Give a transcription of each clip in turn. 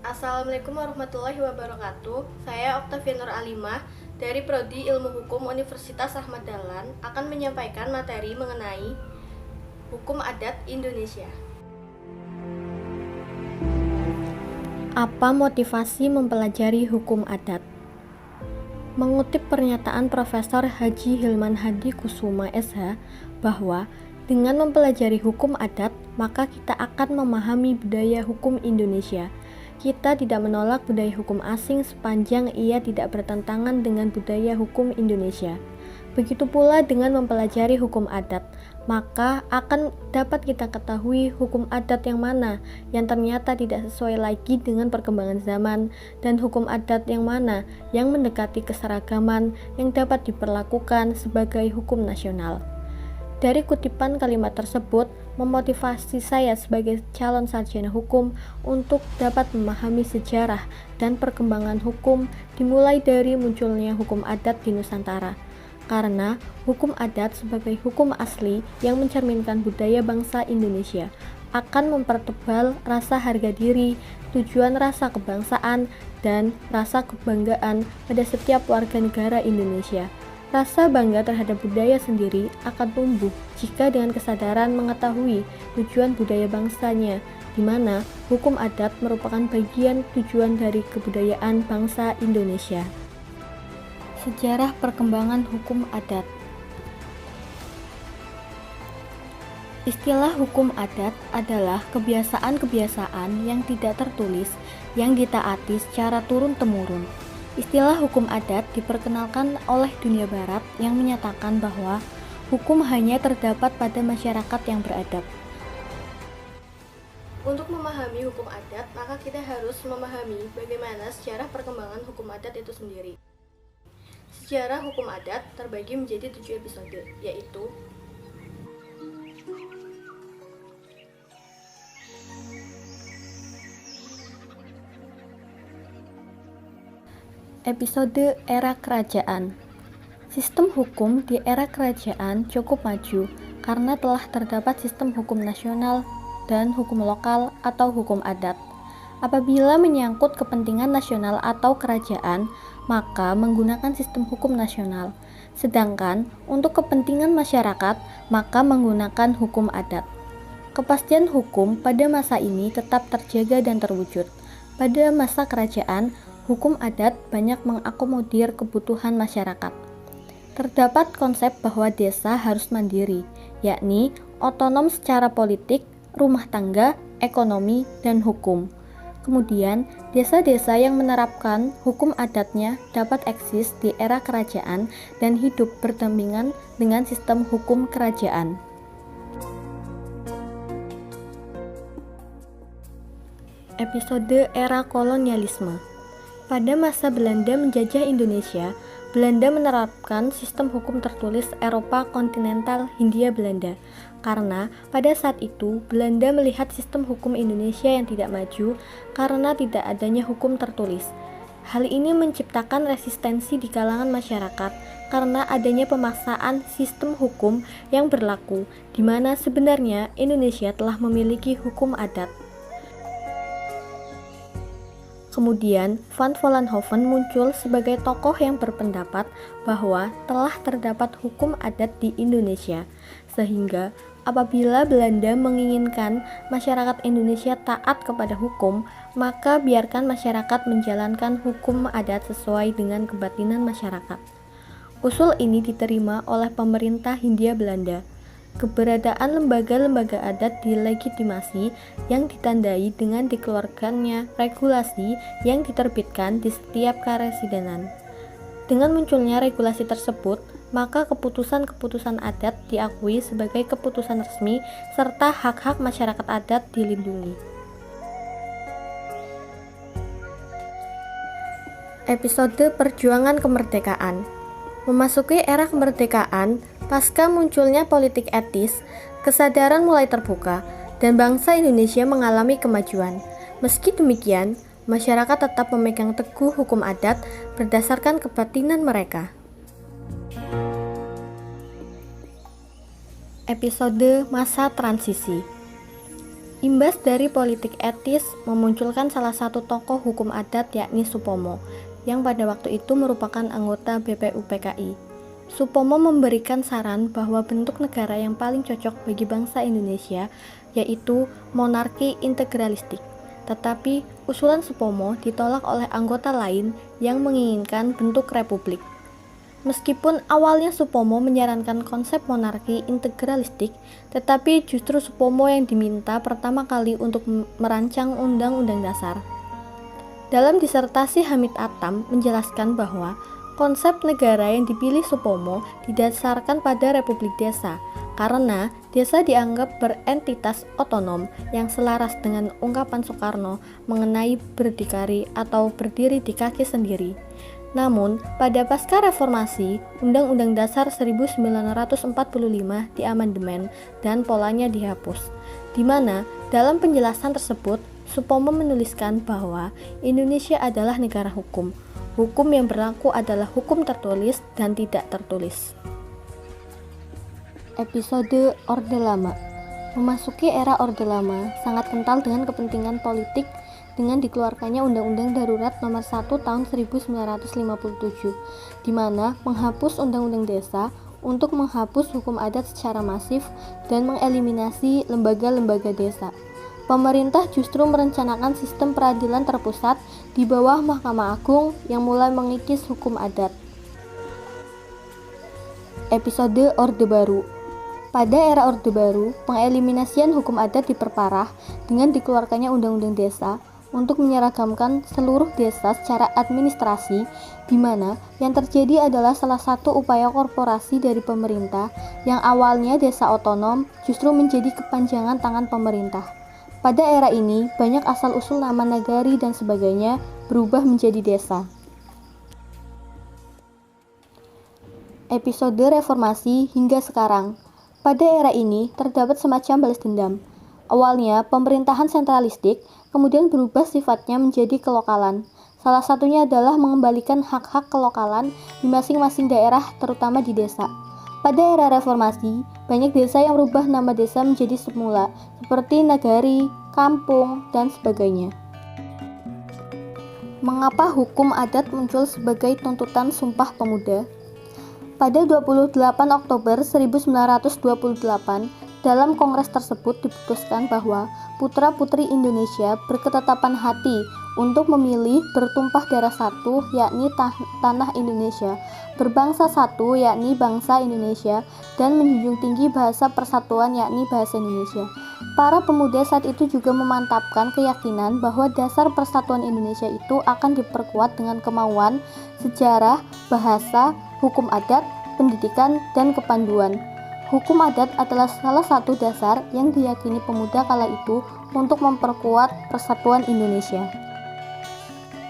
Assalamualaikum warahmatullahi wabarakatuh. Saya Oktavian Nur Alimah dari Prodi Ilmu Hukum Universitas Ahmad Dahlan akan menyampaikan materi mengenai Hukum Adat Indonesia. Apa motivasi mempelajari hukum adat? Mengutip pernyataan Profesor Haji Hilman Hadi Kusuma SH bahwa dengan mempelajari hukum adat, maka kita akan memahami budaya hukum Indonesia. Kita tidak menolak budaya hukum asing sepanjang ia tidak bertentangan dengan budaya hukum Indonesia. Begitu pula dengan mempelajari hukum adat, maka akan dapat kita ketahui hukum adat yang mana yang ternyata tidak sesuai lagi dengan perkembangan zaman, dan hukum adat yang mana yang mendekati keseragaman yang dapat diperlakukan sebagai hukum nasional. Dari kutipan kalimat tersebut memotivasi saya sebagai calon sarjana hukum untuk dapat memahami sejarah dan perkembangan hukum dimulai dari munculnya hukum adat di Nusantara. Karena hukum adat sebagai hukum asli yang mencerminkan budaya bangsa Indonesia akan mempertebal rasa harga diri, tujuan rasa kebangsaan, dan rasa kebanggaan pada setiap warga negara Indonesia. Rasa bangga terhadap budaya sendiri akan tumbuh jika dengan kesadaran mengetahui tujuan budaya bangsanya, di mana hukum adat merupakan bagian tujuan dari kebudayaan bangsa Indonesia. Sejarah perkembangan hukum adat. Istilah hukum adat adalah kebiasaan-kebiasaan yang tidak tertulis yang ditaati secara turun-temurun. Istilah hukum adat diperkenalkan oleh dunia barat yang menyatakan bahwa hukum hanya terdapat pada masyarakat yang beradab. Untuk memahami hukum adat, maka kita harus memahami bagaimana sejarah perkembangan hukum adat itu sendiri. Sejarah hukum adat terbagi menjadi 7 episode, yaitu episode era kerajaan. Sistem hukum di era kerajaan cukup maju karena telah terdapat sistem hukum nasional dan hukum lokal atau hukum adat. Apabila menyangkut kepentingan nasional atau kerajaan, maka menggunakan sistem hukum nasional. Sedangkan untuk kepentingan masyarakat, maka menggunakan hukum adat. Kepastian hukum pada masa ini tetap terjaga dan terwujud. Pada masa kerajaan, hukum adat banyak mengakomodir kebutuhan masyarakat. Terdapat konsep bahwa desa harus mandiri, yakni otonom secara politik, rumah tangga, ekonomi, dan hukum. Kemudian, desa-desa yang menerapkan hukum adatnya dapat eksis di era kerajaan dan hidup berdampingan dengan sistem hukum kerajaan. Episode era kolonialisme. Pada masa Belanda menjajah Indonesia, Belanda menerapkan sistem hukum tertulis Eropa kontinental Hindia Belanda. Karena pada saat itu Belanda melihat sistem hukum Indonesia yang tidak maju karena tidak adanya hukum tertulis. Hal ini menciptakan resistensi di kalangan masyarakat karena adanya pemaksaan sistem hukum yang berlaku, di mana sebenarnya Indonesia telah memiliki hukum adat. Kemudian, Van Vollenhoven muncul sebagai tokoh yang berpendapat bahwa telah terdapat hukum adat di Indonesia, sehingga apabila Belanda menginginkan masyarakat Indonesia taat kepada hukum, maka biarkan masyarakat menjalankan hukum adat sesuai dengan kebatinan masyarakat. Usul ini diterima oleh pemerintah Hindia Belanda. Keberadaan lembaga-lembaga adat dilegitimasi yang ditandai dengan dikeluarkannya regulasi yang diterbitkan di setiap karesidenan. Dengan munculnya regulasi tersebut, maka keputusan-keputusan adat diakui sebagai keputusan resmi serta hak-hak masyarakat adat dilindungi. Episode Perjuangan Kemerdekaan. Memasuki era kemerdekaan, pasca munculnya politik etis, kesadaran mulai terbuka, dan bangsa Indonesia mengalami kemajuan. Meski demikian, masyarakat tetap memegang teguh hukum adat berdasarkan kebatinan mereka. Episode Masa Transisi. Imbas dari politik etis memunculkan salah satu tokoh hukum adat yakni Supomo, yang pada waktu itu merupakan anggota BPUPKI. Supomo memberikan saran bahwa bentuk negara yang paling cocok bagi bangsa Indonesia yaitu monarki integralistik. Tetapi usulan Supomo ditolak oleh anggota lain yang menginginkan bentuk republik. Meskipun awalnya Supomo menyarankan konsep monarki integralistik, tetapi justru Supomo yang diminta pertama kali untuk merancang Undang-Undang Dasar. Dalam disertasi Hamid Atam menjelaskan bahwa konsep negara yang dipilih Supomo didasarkan pada Republik Desa, karena desa dianggap berentitas otonom yang selaras dengan ungkapan Soekarno mengenai berdikari atau berdiri di kaki sendiri. Namun, pada pasca reformasi, Undang-Undang Dasar 1945 diamandemen dan polanya dihapus, di mana dalam penjelasan tersebut, Supomo menuliskan bahwa Indonesia adalah negara hukum. Hukum yang berlaku adalah hukum tertulis dan tidak tertulis. Episode Orde Lama. Memasuki era Orde Lama sangat kental dengan kepentingan politik dengan dikeluarkannya Undang-Undang Darurat Nomor 1 Tahun 1957, di mana menghapus Undang-Undang Desa untuk menghapus hukum adat secara masif dan mengeliminasi lembaga-lembaga desa. Pemerintah justru merencanakan sistem peradilan terpusat di bawah Mahkamah Agung yang mulai mengikis hukum adat. Episode Orde Baru. Pada era Orde Baru, pengeliminasian hukum adat diperparah dengan dikeluarkannya Undang-Undang Desa untuk menyeragamkan seluruh desa secara administrasi, di mana yang terjadi adalah salah satu upaya korporasi dari pemerintah yang awalnya desa otonom justru menjadi kepanjangan tangan pemerintah. Pada era ini, banyak asal-usul nama nagari dan sebagainya berubah menjadi desa. Episode reformasi hingga sekarang. Pada era ini, terdapat semacam balas dendam. Awalnya, pemerintahan sentralistik, kemudian berubah sifatnya menjadi kelokalan. Salah satunya adalah mengembalikan hak-hak kelokalan di masing-masing daerah, terutama di desa. Pada era reformasi, banyak desa yang berubah nama desa menjadi semula, seperti nagari, kampung, dan sebagainya. Mengapa hukum adat muncul sebagai tuntutan Sumpah Pemuda? Pada 28 Oktober 1928, dalam kongres tersebut diputuskan bahwa putra-putri Indonesia berketetapan hati untuk memilih bertumpah darah satu, yakni tanah Indonesia, berbangsa satu, yakni bangsa Indonesia, dan menjunjung tinggi bahasa persatuan, yakni bahasa Indonesia. Para pemuda saat itu juga memantapkan keyakinan bahwa dasar persatuan Indonesia itu akan diperkuat dengan kemauan, sejarah, bahasa, hukum adat, pendidikan, dan kepanduan. Hukum adat adalah salah satu dasar yang diyakini pemuda kala itu untuk memperkuat persatuan Indonesia.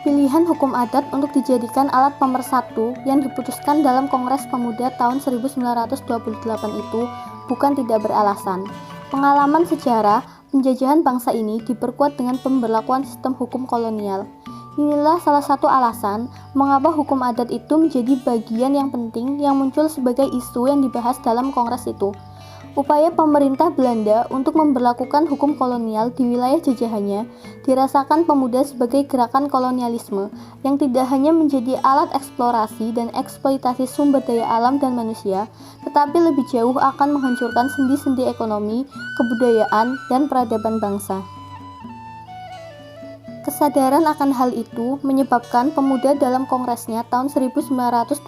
Pilihan hukum adat untuk dijadikan alat pemersatu yang diputuskan dalam Kongres Pemuda tahun 1928 itu bukan tidak beralasan. Pengalaman sejarah penjajahan bangsa ini diperkuat dengan pemberlakuan sistem hukum kolonial. Inilah salah satu alasan mengapa hukum adat itu menjadi bagian yang penting yang muncul sebagai isu yang dibahas dalam kongres itu. Upaya pemerintah Belanda untuk memberlakukan hukum kolonial di wilayah jajahannya dirasakan pemuda sebagai gerakan kolonialisme yang tidak hanya menjadi alat eksplorasi dan eksploitasi sumber daya alam dan manusia, tetapi lebih jauh akan menghancurkan sendi-sendi ekonomi, kebudayaan, dan peradaban bangsa. Kesadaran akan hal itu menyebabkan pemuda dalam kongresnya tahun 1928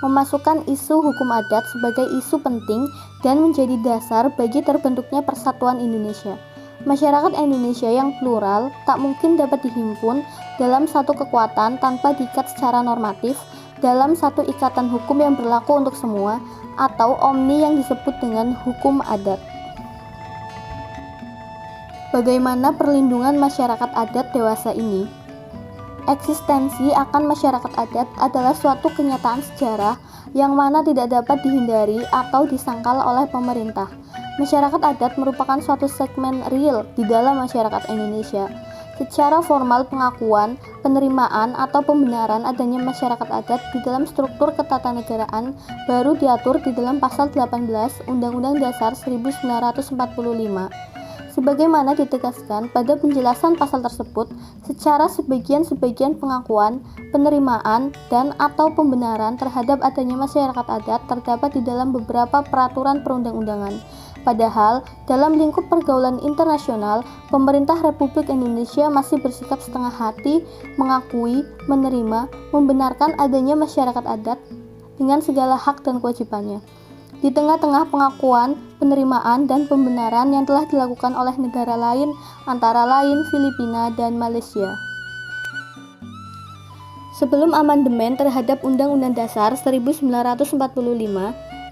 memasukkan isu hukum adat sebagai isu penting dan menjadi dasar bagi terbentuknya persatuan Indonesia. Masyarakat Indonesia yang plural tak mungkin dapat dihimpun dalam satu kekuatan tanpa diikat secara normatif dalam satu ikatan hukum yang berlaku untuk semua atau omni yang disebut dengan hukum adat. Bagaimana perlindungan masyarakat adat dewasa ini? Eksistensi akan masyarakat adat adalah suatu kenyataan sejarah yang mana tidak dapat dihindari atau disangkal oleh pemerintah. Masyarakat adat merupakan suatu segmen real di dalam masyarakat Indonesia. Secara formal pengakuan, penerimaan, atau pembenaran adanya masyarakat adat di dalam struktur ketatanegaraan baru diatur di dalam Pasal 18 Undang-Undang Dasar 1945. Sebagaimana ditegaskan pada penjelasan pasal tersebut, secara sebagian-sebagian pengakuan, penerimaan, dan atau pembenaran terhadap adanya masyarakat adat terdapat di dalam beberapa peraturan perundang-undangan. Padahal, dalam lingkup pergaulan internasional, pemerintah Republik Indonesia masih bersikap setengah hati mengakui, menerima, membenarkan adanya masyarakat adat dengan segala hak dan kewajibannya. Di tengah-tengah pengakuan, penerimaan, dan pembenaran yang telah dilakukan oleh negara lain, antara lain Filipina dan Malaysia. Sebelum amandemen terhadap Undang-Undang Dasar 1945,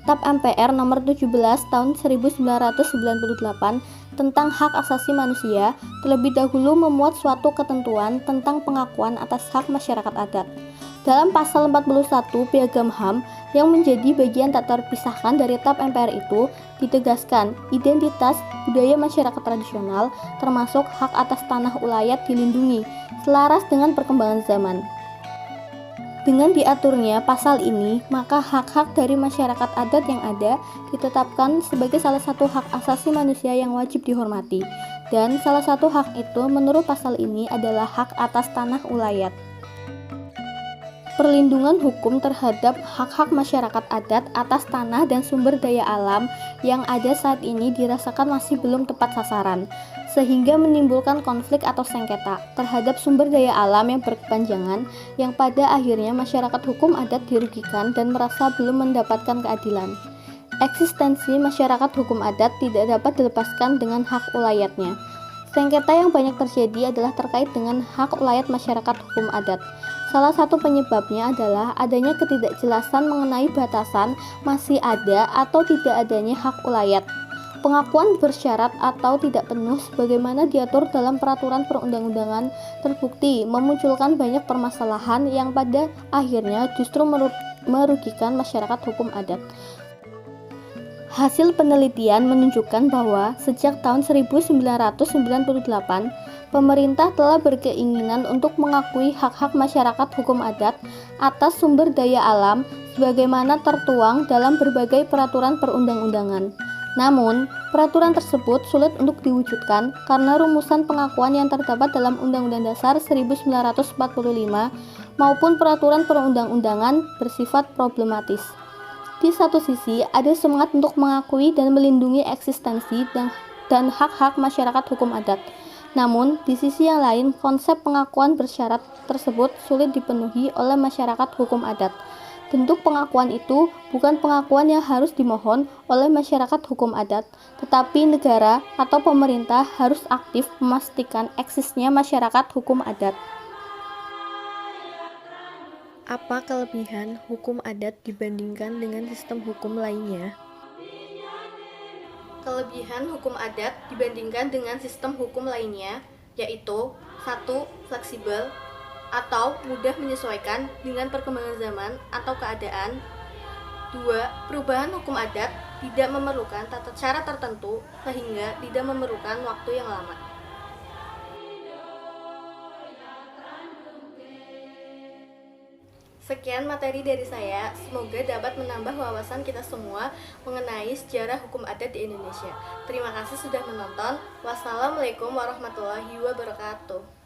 TAP MPR nomor 17 tahun 1998 tentang hak asasi manusia terlebih dahulu memuat suatu ketentuan tentang pengakuan atas hak masyarakat adat. Dalam pasal 41 Piagam HAM yang menjadi bagian tak terpisahkan dari TAP MPR itu ditegaskan identitas budaya masyarakat tradisional termasuk hak atas tanah ulayat dilindungi selaras dengan perkembangan zaman. Dengan diaturnya pasal ini, maka hak-hak dari masyarakat adat yang ada ditetapkan sebagai salah satu hak asasi manusia yang wajib dihormati. Dan salah satu hak itu menurut pasal ini adalah hak atas tanah ulayat. Perlindungan hukum terhadap hak-hak masyarakat adat atas tanah dan sumber daya alam yang ada saat ini dirasakan masih belum tepat sasaran, sehingga menimbulkan konflik atau sengketa terhadap sumber daya alam yang berkepanjangan yang pada akhirnya masyarakat hukum adat dirugikan dan merasa belum mendapatkan keadilan. Eksistensi masyarakat hukum adat tidak dapat dilepaskan dengan hak ulayatnya. Sengketa yang banyak terjadi adalah terkait dengan hak ulayat masyarakat hukum adat. Salah satu penyebabnya adalah adanya ketidakjelasan mengenai batasan masih ada atau tidak adanya hak ulayat. Pengakuan bersyarat atau tidak penuh sebagaimana diatur dalam peraturan perundang-undangan terbukti memunculkan banyak permasalahan yang pada akhirnya justru merugikan masyarakat hukum adat. Hasil penelitian menunjukkan bahwa sejak tahun 1998, pemerintah telah berkeinginan untuk mengakui hak-hak masyarakat hukum adat atas sumber daya alam sebagaimana tertuang dalam berbagai peraturan perundang-undangan. Namun, peraturan tersebut sulit untuk diwujudkan karena rumusan pengakuan yang terdapat dalam Undang-Undang Dasar 1945 maupun peraturan perundang-undangan bersifat problematis. Di satu sisi, ada semangat untuk mengakui dan melindungi eksistensi dan hak-hak masyarakat hukum adat. Namun, di sisi yang lain, konsep pengakuan bersyarat tersebut sulit dipenuhi oleh masyarakat hukum adat. Bentuk pengakuan itu bukan pengakuan yang harus dimohon oleh masyarakat hukum adat, tetapi negara atau pemerintah harus aktif memastikan eksisnya masyarakat hukum adat. Apa kelebihan hukum adat dibandingkan dengan sistem hukum lainnya? Kelebihan hukum adat dibandingkan dengan sistem hukum lainnya yaitu 1. Fleksibel atau mudah menyesuaikan dengan perkembangan zaman atau keadaan. 2. Perubahan hukum adat tidak memerlukan tata cara tertentu sehingga tidak memerlukan waktu yang lama. Sekian materi dari saya, semoga dapat menambah wawasan kita semua mengenai sejarah hukum adat di Indonesia. Terima kasih sudah menonton. Wassalamualaikum warahmatullahi wabarakatuh.